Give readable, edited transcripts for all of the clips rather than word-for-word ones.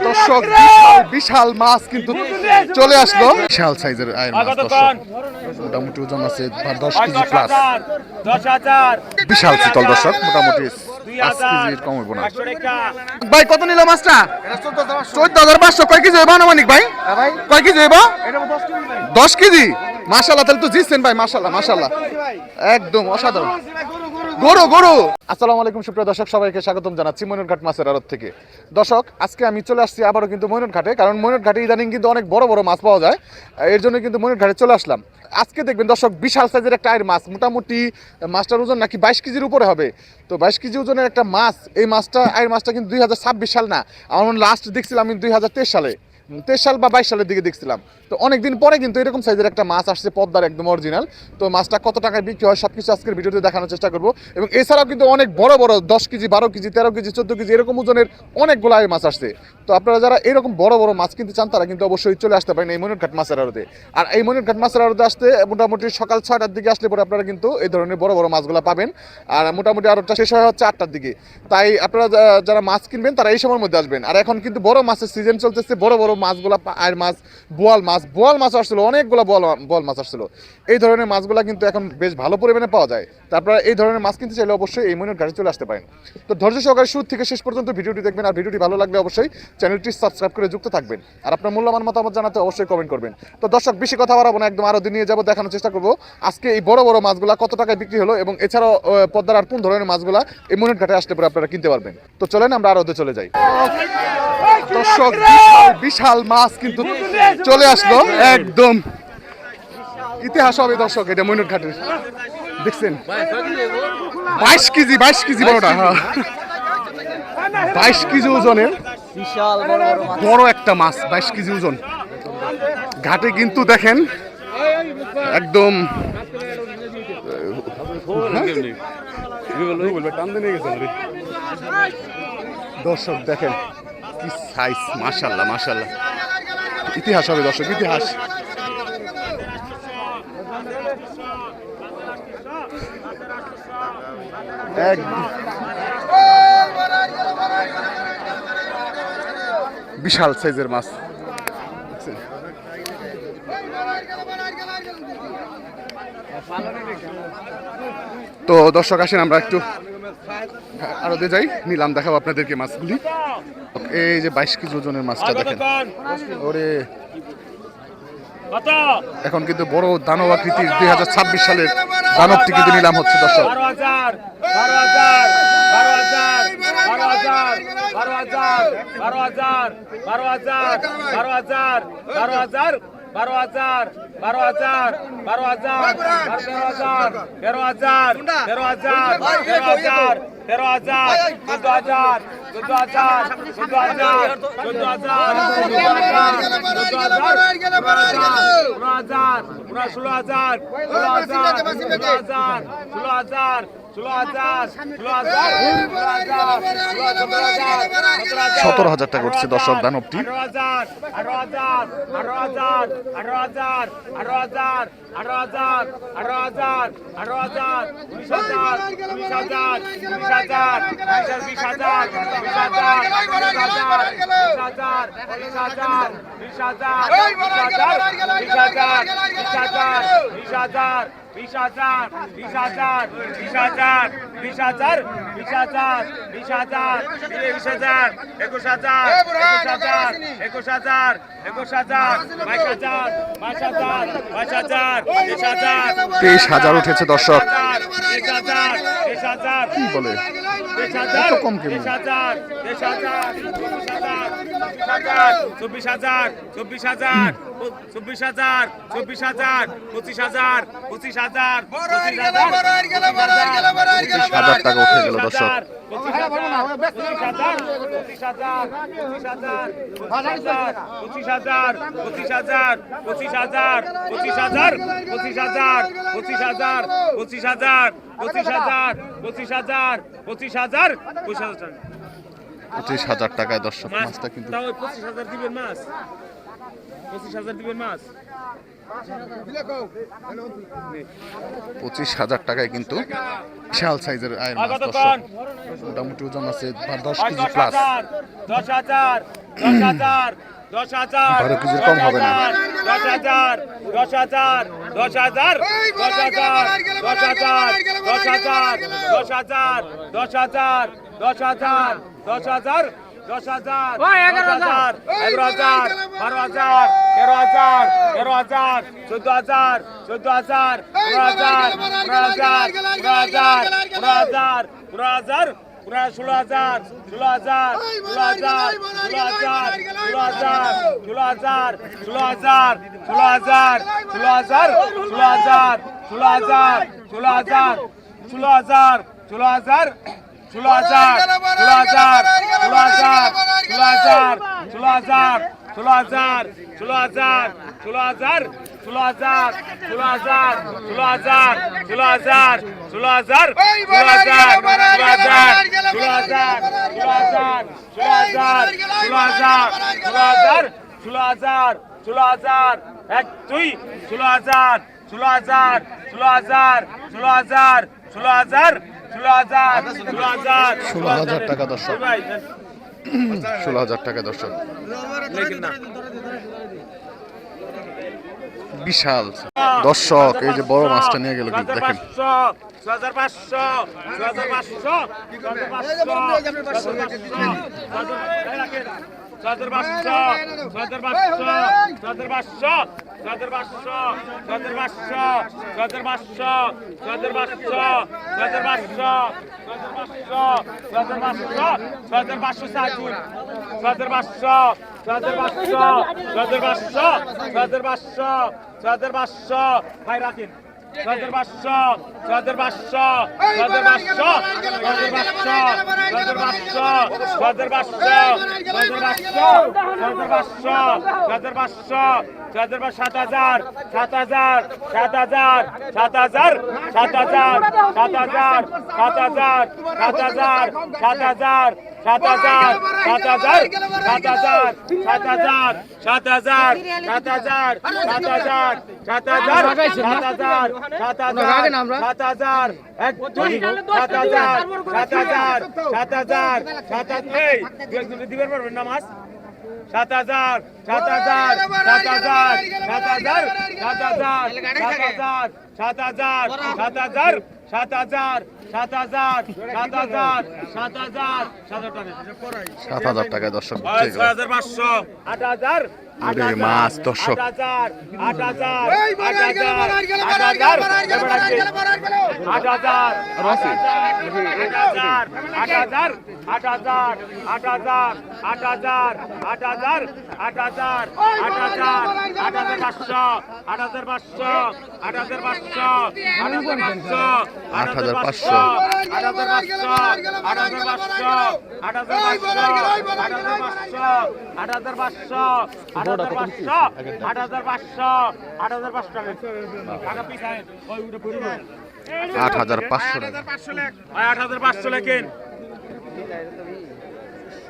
দর্শক বিশাল মাছ কিন্তু চলে আসলো। বিশাল সাইজের আয়ের মাছ দর্শক, মোটামুটি ওজন আছে 10 কেজি প্লাস। বিশাল চিতল দর্শক, মোটামুটি 5 কেজির কম হইব না। ভাই কত নিল মাছটা? 14,500। কয় কেজি হইব আনুমানিক ভাই? কয় কেজি হইব? 10 কেজি। মাশাআল্লাহ, তাহলে তো জিতছেন ভাই। মাশাআল্লাহ মাশাআল্লাহ, একদম অসাধারণ। গরু গরু। আসসালামু আলাইকুম সুপ্রিয় দর্শক, সবাইকে স্বাগতম জানাচ্ছি মইনুরঘাট মাছের আড়ত থেকে। দর্শক, আজকে আমি চলে আসছি আবারও কিন্তু মইনুরঘাটে, কারণ মইনুরঘাটে ইদানিং কিন্তু অনেক বড় বড় মাছ পাওয়া যায়, এর জন্য কিন্তু মইনুরঘাটে চলে আসলাম। আজকে দেখবেন দর্শক, বিশাল সাইজের একটা আয়ের মাছ, মোটামুটি মাছটার ওজন নাকি 22 কেজির উপরে হবে। তো 22 কেজি ওজনের একটা মাছ, এই মাছটা আয়ের মাছটা কিন্তু 2026 সাল না, আমার লাস্ট দেখছিলাম আমি 2023 সালে, 23 সাল বা 22 সালের দিকে দেখছিলাম। তো অনেকদিন পরে কিন্তু এরকম সাইজের একটা মাছ আসছে, পদ্মার একদম অরিজিনাল। তো মাছটা কত টাকায় বিক্রি হয় সবকিছু আজকের ভিডিওতে দেখানোর চেষ্টা করবো। এবং এছাড়াও কিন্তু অনেক বড় বড় 10 কেজি 12 কেজি 13 কেজি 14 কেজি এরকম ওজনের অনেকগুলো আয়ের মাছ আসছে। তো আপনারা যারা এরকম বড় বড় মাছ কিনতে চান তারা কিন্তু অবশ্যই চলে আসতে পারেন এই মইনুরঘাট মাছের আড়তে। আর এই মইনুরঘাট মাছের আড়তে আসতে মোটামুটি সকাল 6টার দিকে আসলে পরে আপনারা কিন্তু এই ধরনের বড় বড় মাছগুলো পাবেন। আর মোটামুটি আড়তটা শেষ হয় হচ্ছে 8টার দিকে। তাই আপনারা যারা মাছ কিনবেন তারা এই সময়ের মধ্যে আসবেন। আর এখন কিন্তু বড় মাছের সিজন চলতেছে, বড় বড় মাছগুলো আয়ের মাছ, বোয়াল মাছ আসছিল, অনেকগুলো বোয়াল মাছ আসছিল। এই ধরনের মাছগুলো কিন্তু এখন বেশ ভালো পরিমাণে পাওয়া যায়। তারপরে এই ধরনের মাছ কিনতে চাইলে অবশ্যই এই মইনুরঘাটে চলে আসতে পারেন। তো ধৈর্য সহকারে শুরু থেকে শেষ পর্যন্ত ভিডিওটি দেখবেন। আর ভিডিওটি ভালো লাগলে অবশ্যই চ্যানেলটি সাবস্ক্রাইব করে যুক্ত থাকবেন। আর আপনার মূল্যবান মতামত জানাতে অবশ্যই কমেন্ট করবেন। তো দর্শক, বেশি কথা বাড়াবো না, একদম আরো দিন নিয়ে যাবো, দেখানোর চেষ্টা করবো আজকে এই বড় বড় মাছগুলা কত টাকায় বিক্রি হলো, এবং এছাড়াও পদ্মার আর কোন ধরনের মাছগুলা এই মইনুরঘাটে আসলে পরে আপনারা কিনতে পারবেন। তো চলেন আমরা আরো চলে যাই। দর্শক, বিশাল মাছ কিন্তু চলে আসলো, একদম ইতিহাস হবে দর্শক এটা মইনুরঘাটের। দেখছেন 22 কেজি বড়টা, হ্যাঁ 22 কেজি ওজনের বিশাল বড় একটা মাছ, 22 কেজি ওজন। ঘাটে কিন্তু দেখেন একদম দর্শক দেখেন কি সাইজ, মাশাআল্লাহ মাশাআল্লাহ, ইতিহাস হবে দর্শক, ইতিহাস। বিশাল সাইজের মাছ। তো দর্শক আসেন আমরা একটু আরো দিয়ে যাই, নিলাম দেখাবো আপনাদেরকে মাছগুলি। এই যে 22 কেজি ওজনের মাছটা দেখেন, ওরে এখন কিন্তু বড় দানব আকৃতির 2026 সালের দানবটি কিন্তু নিলাম হচ্ছে দর্শক। 12,000 17,000 টাকা উঠছে দর্শক দানবটি। 23,000 উঠেছে দর্শক। কি বলে এত কম কেন? 24,000 25,000 টাকা উঠে গেল দর্শক। 25,000 টাকায় দর্শক মাছটা কিন্তু। 25,000 দিবেন মাছ। 25,000 দিবেন মাছ 25,000 টাকায় কিন্তু বিশাল সাইজের আয়ের মাছ দর্শক। কতক্ষণ মোটামুটি ওজন আছে 10 কেজি প্লাস। 10,000 10,000 10,000 12 কেজির কম হবে না। 10,000 10,000 10,000 10,000 10,000 10,000 10,000 10,000 10,000 10,000 10,000 11,000 11,000 12,000 13,000 13,000 14,000 14,000 15,000 15,000 15,000 15,000 15,000 16,000 16,000 16,000 16,000 16,000 16,000 16,000 16,000 16,000 16,000 16,000 16,000 16,000 16,000 16,000 16,000 টাকা দর্শক। 16,000 টাকা দর্শক। বিশাল দর্শক, এই যে বড় মাছটা নিয়ে গেল কিন্তু দেখেন। 6,500 6,500 ভাই রাখেন 6,500 6,500 6,500 7,000 7,000 7,000 7,000 7,000 7,000 7,000 7,000 7,000 7,000 7,000 7,000 7,000 7,000 7,000 7,000 7,000 7,000 7,000 এক দুই 7,000 7,000 7,000 7,000 দিবেন পারবেন না মাছ 7,000 7,000 7,000 7,000 7,000 7,000 7,000 7,000 7,000 7,000 7,000 টাকায় দর্শক। 6,500 8,000 আরে মাছ দর্শক। 8,000 8,000 8,000 8,000 8,000 8,000 8,000 8,000 8,000 8,000 8,000 8,500 8,500 8,500 8,500 8,500 লেখেন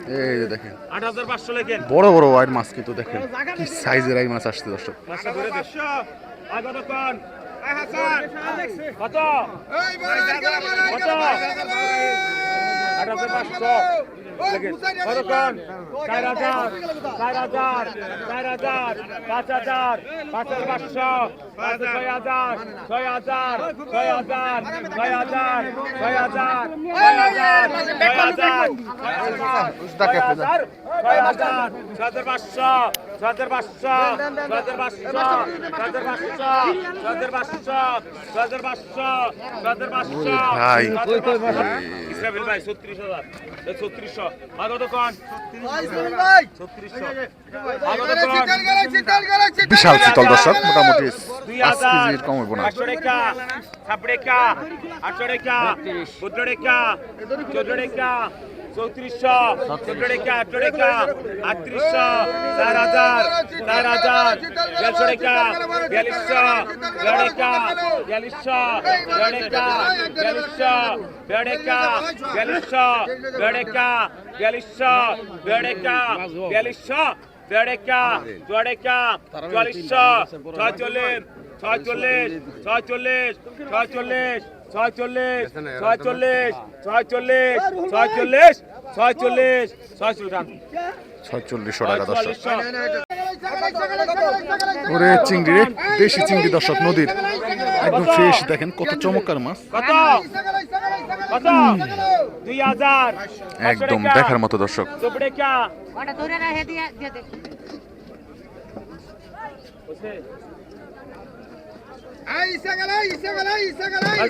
এই যে দেখেন 8,500 লেখেন বড় বড় ওয়াইড মাছ কিন্তু দেখেন কি সাইজের এই মাছ আসছে দর্শক। 500 আগত কোন কত কত 8,500 লেখেন কত কোন 4,000 4,000 4,000 5,000 5,500 6,000 6,000 6,000 6,000 6,000 ভাই ইসরাফিল ভাই 36,000 3600 আগত কোন 3600 আগত কোন বিশাল শীতল দর্শক, মোটামুটি 5 কেজির কম হইব না। 500 টাকা 600 টাকা 800 টাকা 17 টাকা 14 টাকা 3400 17 টাকা 8 টাকা 3800 4000 4000 150 টাকা 4200 টাকা 4200 টাকা 4200 টাকা 4200 টাকা 4200 টাকা 4200 দেড়েকা জোড়েকা 44 46 46 46 46 46 46 46 46 4600 টাকা দর্শক। ওরে চিংড়ি রে, দেশি চিংড়ি দর্শক, নদীর একদম ফ্রেশ। দেখেন কত চমৎকার মাছ, কত কত 2000 একদম দেখার মতো দর্শক। চোপড়েকা ওটা ধরে রেখে দিয়ে দিয়ে দে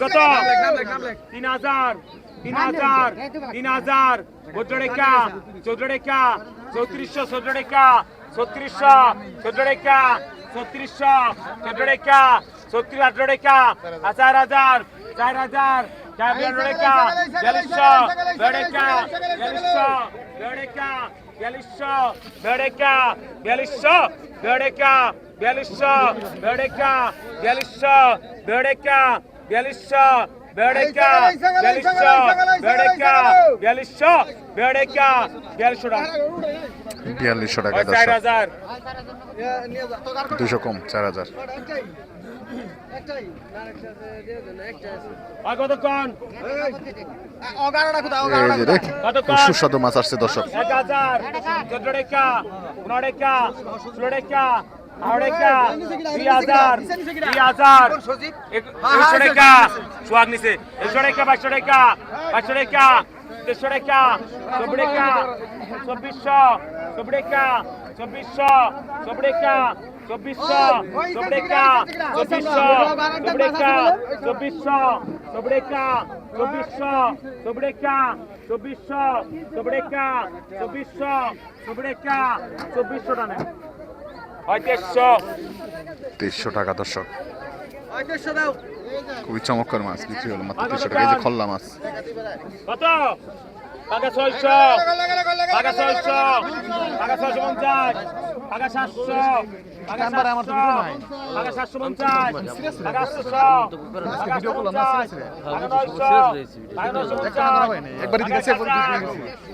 কত 3000 3000 3000 14কা 14কা 3400 14কা 3600 14কা 3600 14কা 36 18কা 4000 4000 14কা 4200 14ka 4200 14ka 4200 14ka 4200 14ka 4200 14ka 4200 14ka 4200 14ka 4200 টাকা 4200 টাকা দর্শক। 4000 200 কম 4000। আর কতক্ষণ এই যে দেখ সুস্বাদু মাছ আসছে দর্শক। 1000 14কা 15কা 16কা 18কা 2000 2000 100কা সোয়াগ নিছে 100কা 200কা 200কা 300কা 400কা 2400 400কা 2400 400ka 2400 400ka 2400 400ka 2400 400ka 2400 400ka 2400 400ka 2400 400ka 2400 টাকা 2300 টাকা দর্শক। খুবই চমৎকার মাছ বিক্রি হলো মাত্র 2300 টাকা। এই যে খল্লা মাছ কত টাকা 600 টাকা 600 টাকা 650 টাকা 700 টাকা 700 টাকা 750 টাকা 800 টাকা 850 টাকা 900 টাকা 950 একবারই দিতেছে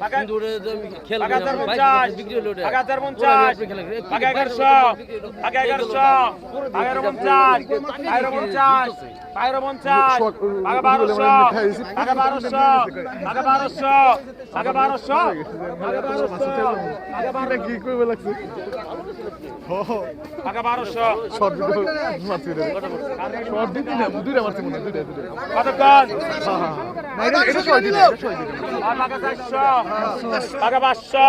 টাকা 1050 টাকা 1050 টাকা 1100 টাকা 1100 টাকা 50 টাকা 50 টাকা 50 টাকা 1200 টাকা 1200 টাকা 1200 টাকা 1200 টাকা 1200 কি কইবে লাগছে টাকা 1200 শর্ট ভিডিও মারছি রে, শর্ট দিতে না দুইটা মারছি মনে দুইটা কতক্ষণ না এটা সবাই দিতে আর টাকা 400 টাকা 500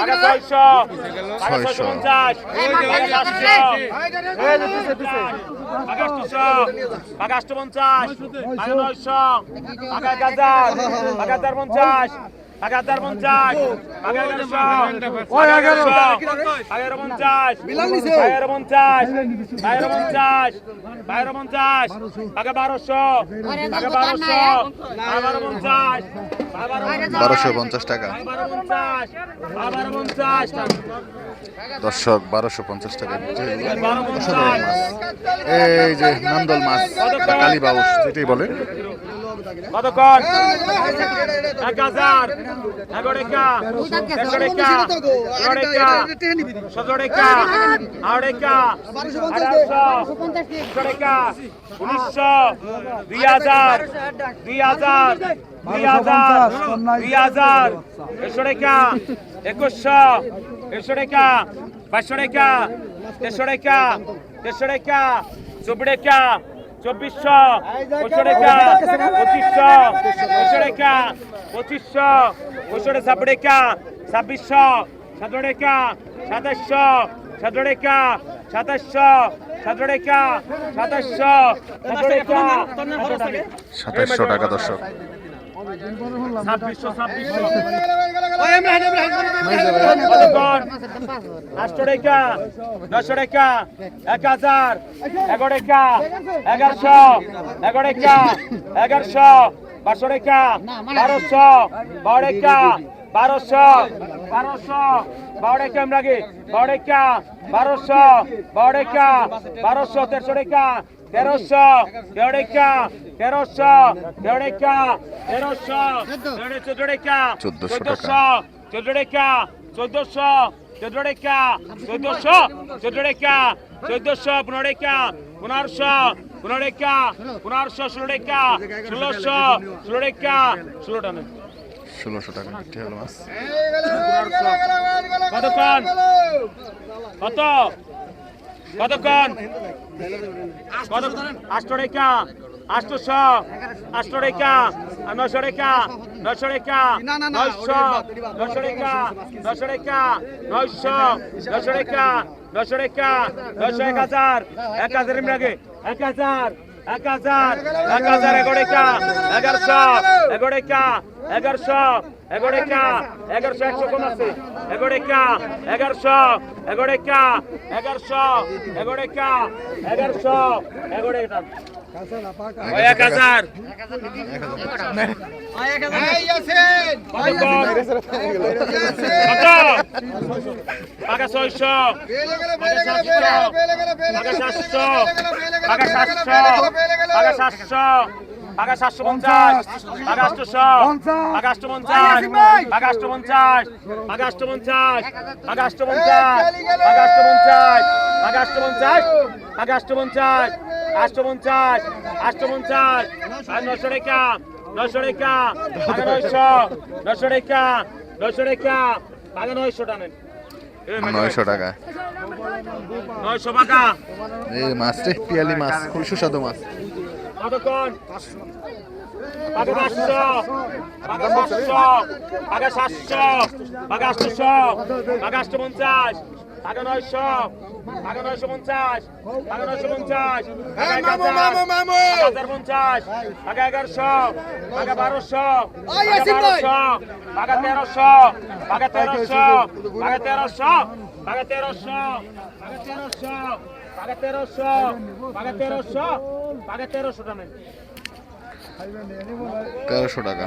টাকা 600 টাকা 650 টাকা 700 টাকা 800 টাকা 850 টাকা 900 টাকা 1000 টাকা 1050 টাকা 1050 টাকা 1100 ওই 1100 টাকা 50 বিলাল নিছে টাকা 50 টাকা 50 টাকা 50 টাকা 1200 টাকা 1200 টাকা 50 1250 টাকা 1250 টাকা দর্শক। 1250 টাকা বিক্রি হলো। অসাধারণ মাছ। এই যে নান্দল মাছ বা কালীবাউস যেটাই বলে। কতক্ষণ 1000 11কা 11কা 12কা 17কা 18কা 1800 17কা 1900 2000 2000 2000 2000 100কা 2100 100কা 2200কা 300কা 300কা 400কা 2400 2500কা 2500 2500কা 2500 2500 2600 27কা 2700 27কা 2700 17কা 2700 17কা 2700 টাকা দর্শক। 2600 800কা 10কা 1000 11কা 1100 11কা 1100 12কা 1200 12কা 1200 1200 12কা আমরাগে 12কা 1200 12কা 1200 1300কা 1300 13কা 1300 13কা 1300 14কা 1400 1400 14কা 1400 14 টাকা 1400 14 টাকা 1400 15 টাকা 1500 15 টাকা 1500 16 টাকা 1600 16 টাকা 16 টাকা 1600 টাকা বিক্রি হলো মাছ। কতক্ষণ কত কতক্ষণ কত 800 টাকা 800 800 টাকা 900 টাকা 900 টাকা 900 900 টাকা 900 টাকা 900 900 টাকা 900 টাকা 900 1000 1000 এর আগে 1000 1000 1000 11 টাকা 1100 11 টাকা 1100 11 টাকা 1100 100 কম আছে 11 টাকা 1100 11 টাকা 1100 11 টাকা 1100 11 টাকা 1000 পাকা 600 পাকা 700 পাকা 700 পাকা 750 পাকা 800 পাকা 850 পাকা 850 পাকা 850 পাকা 850 পাকা 850 পাকা 850 পাকা 850 850 850 আর 900 টাকা 900 টাকা পাকা 900 900 টাকা 900 টাকা পাকা 900 টাকা 900 টাকা 900 টাকা এই মাছটা পিয়ালি মাছ খুব সুস্বাদু মাছ। কতক্ষণ পাকা 500 পাকা 500 পাকা 700 পাকা 800 পাকা 850 পাকা 900 পাকা 950 পাকা 950 পাকা 1050 পাকা 1100 পাকা 1200 পাকা 1300 পাকা 1300 পাকা 1300 পাকা 1300 পাকা 1300 পাকা 1300 পাকা 1300 পাকা 1300 টাকা 1300 টাকা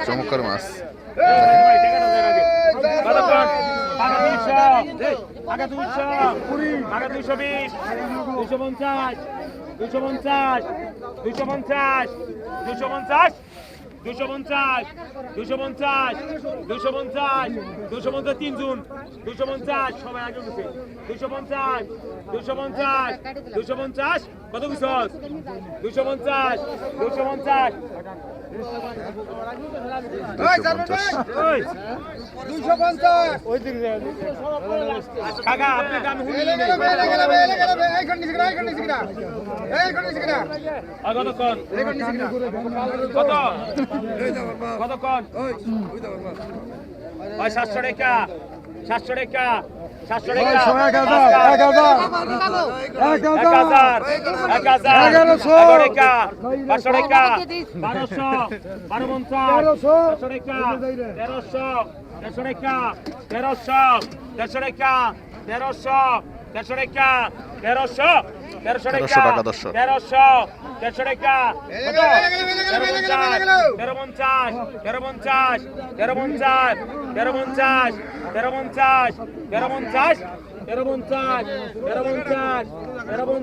চমৎকার মাছ। পাকা 200 পাকা 220 250 250 250 250 250 250 250 250 তিনজন 250 সবাই আগে গেছে 250 250 250 কত কিছু 250 250 কাকা আপনি দাম হুনি কতক্ষণ কত কতক্ষণ 700 টাকা 700 টাকা 700 টাকা 1000 টাকা 500 টাকা 1200 1250 500 টাকা 1300 150 টাকা 1300 150 টাকা 1300 150 টাকা 1300 1300 টাকা দর্শক। 1300 150 টাকা কত 1350 1350 1350 1350 1350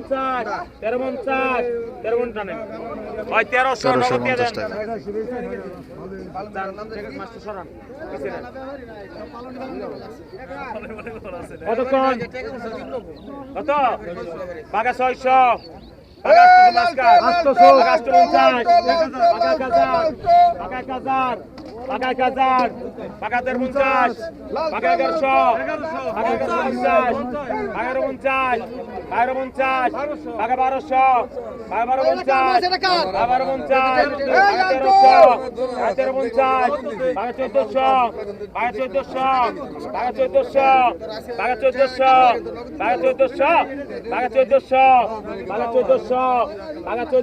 1350 1350 1350 টাকা। কতক্ষণ কত পাকা 600 পাকা 850 পাকা 1000 পাকা 1000 পাকা 1000 পাকা 1350 পাকা 1100 পাকা 1150 পাকা 50 পাকা 50 পাকা 1200 পাকা 1250 পাকা 1250 পাকা 1350 পাকা 1400 পাকা 1400 পাকা 1400 পাকা 1400 পাকা 1400 পাকা 1400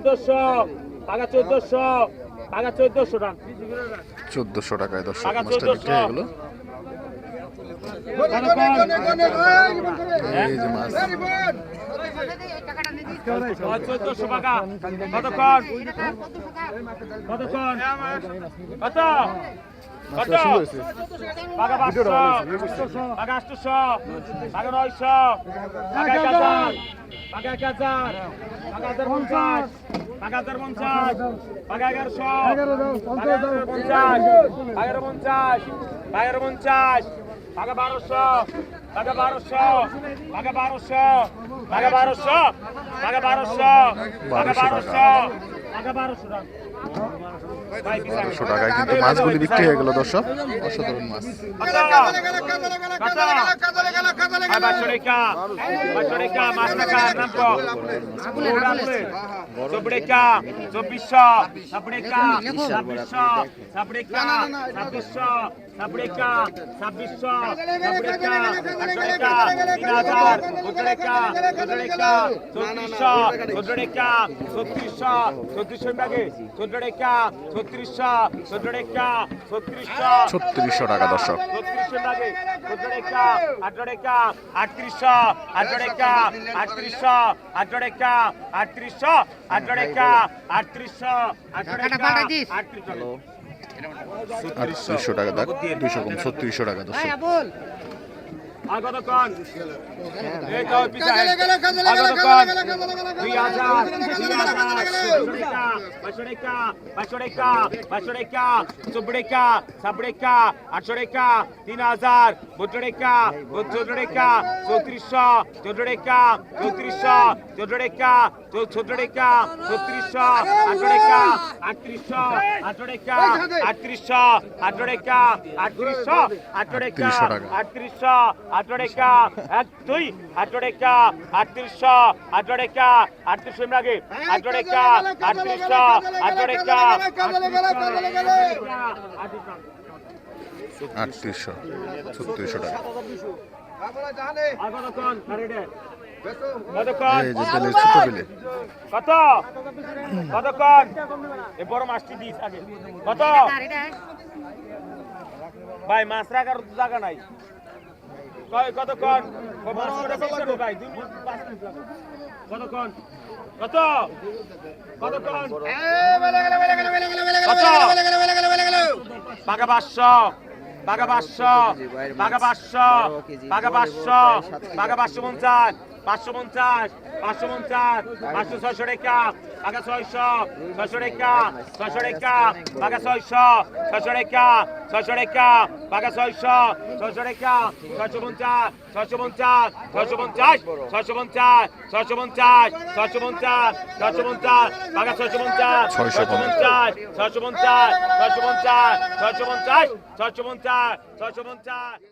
পাকা 1400 পাকা 1400 পাকা 1400 টাকা 1400 টাকায় দর্শক টাকা মাছটা বিক্রি হয়ে গেল। এই যে মাছ 1400 টাকা কতক্ষণ কতক্ষণ কত কত পাকা 500 পাকা 800 পাকা 900 পাকা 1000 পাকা 1000 পাকা 1050 পাকা 1050 পাকা 1100 পাকা 1150 পাকা 1150 বাঘা 49 বাঘা 1200 বাঘা 1200 বাঘা 1200 বাঘা 1200 বাঘা 1200 বাঘা 1200 বাঘা 1200 ভাই 1200 টাকায় কিন্তু মাছগুলি বিক্রি হয়ে গেল দর্শক। অসাধারণ মাছ। বাছরেকা মাছ টাকা নামকো চবড়েকা 2400 সাবড়েকা 2600 সাবড়েকা 2600 সাবড়েকা 2600 সাবড়েকা 800 3000 চবড়েকা 3400 চবড়েকা 3600 3400 লাগে চবড়েকা 3600 চবড়েকা 3600 3600 টাকা দর্শক। 3600 লাগে চবড়েকা 800 3800 800 3800 800 3800 800 3800 3800 টাকা দাগ 200 কম 3600 টাকা দর্শক। বল আগত কোন এই তো পিছায় আগত কোন 2000 বাছরেকা বাছরেকা চবড়েকা সাবড়েকা 800 3000 বজড়েকা 3400 চজড়েকা 3400 চজড়েকা 3400 3400 800 3800 800 3800 800 3800 3800 800 এক দুই 800 3800 800 3800 লাগে 800 3800 800 3800 3600 টাকা। আগত কোন কারেডে কত কোন এই যে তেলের ছোট বিলে কত কত কোন এ বড় মাছটি দিস আগে কত ভাই মাছ রাখার তো জায়গা নাই কত কোন মাছ করে দিছেন ভাই 2 5 মিনিট লাগে কত কোন কত কত কোন কত বাঘা 500 বাঘা 500 বাঘা 500 বাঘা 500 বাঘা 550 550 550 500 টাকা বাঘা 600 600 টাকা 600 টাকা বাঘা 600 600 টাকা 600 টাকা বাঘা 600 600 টাকা 650 650 650 650 650 650 650 বাঘা 650 650 650 650 650 650 650